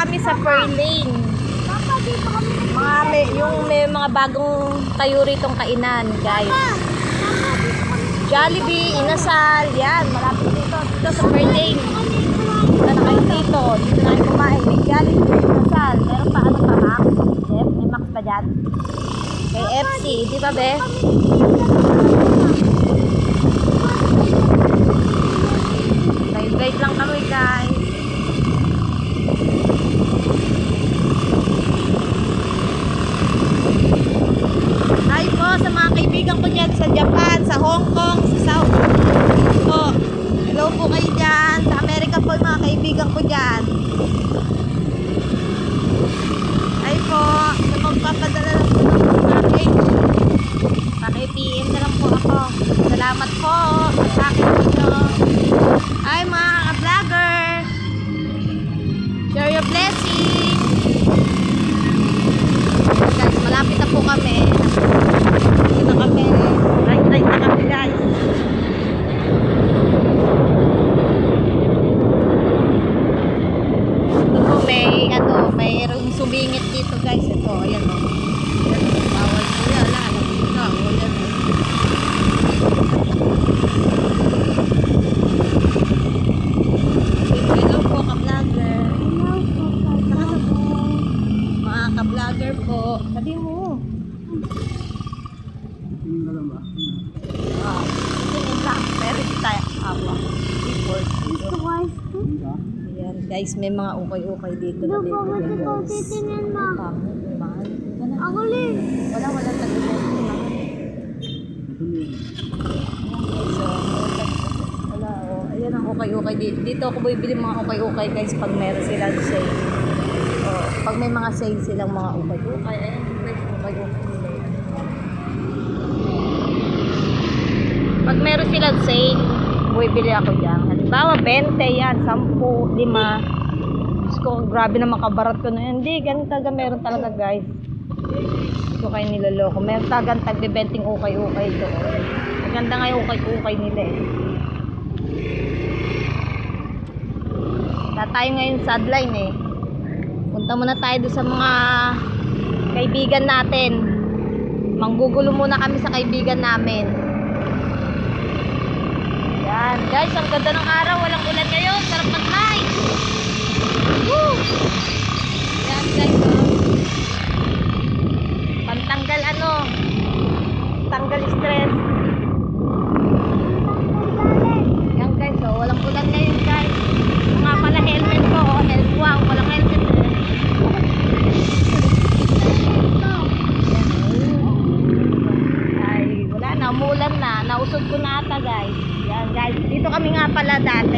kami sa Pearl Lane. May mga bagong tayo ritong kainan, guys. Jollibee, Inasal, yan, malapit dito sa Pearl Lane. Punta na kayo dito na kayo kumain. May Jollibee, Inasal, meron pa ano pa, Max? May Max pa dyan? May FC, di ba be? Guide lang kami, guys. Hi po sa mga kaibigan ko dyan sa Japan, sa Hong Kong, sa South po. Hello po kayo dyan. Sa Amerika po mga kaibigan ko dyan. Hi po. Sa magpapadala lang po ng akin. Paki-PM na lang po ako. Salamat po sa akin po. Hi mga vlogger. Share your blessing. Guys, malapit na po kami. Dito na kami. Right na kami, guys. Ito po mayroong sumingit dito, guys. Ito, ayan o. Bawal po yan. Hello po, ka-vlogger. Mga ka-vlogger po. Sabi mo. Tingin lang. Pero di tayo awa. Report. Ayan, guys. May mga ukay-ukay dito. Titingin mo. Ako rin. Wala tagulan. Ayan ang ukay-ukay dito. Dito ako bibili mga ukay-ukay, guys, pag meron silang sale. Pag may mga sale silang mga ukay-ukay. Ayan, guys, ukay-ukay nila. Pag meron silang sale, bibili ako dyan. Halimbawa, 20 yan, 10, 5. Diyos ko, grabe na makabarat ko na yan. Hindi, ganun talaga meron talaga, guys. Ito kayo niloloko. Meron talagang tagbibenting ukay-ukay ito. Maganda nga yung ukay-ukay nila eh. Tayo ngayon sa sideline eh. Punta muna tayo doon sa mga kaibigan natin. Manggugulo muna kami sa kaibigan namin. Yan guys, ang ganda ng araw. Walang ulan ngayon. Sarap mag-hike. Woo! Yan guys, pantanggal tanggal stress. Yan guys, walang ulan ngayon guys. Nga pala helmet ko, wow, walang helmet eh. Ay, wala na, umulan na, nausod ko na ata guys. Yan guys, dito kami nga pala dati.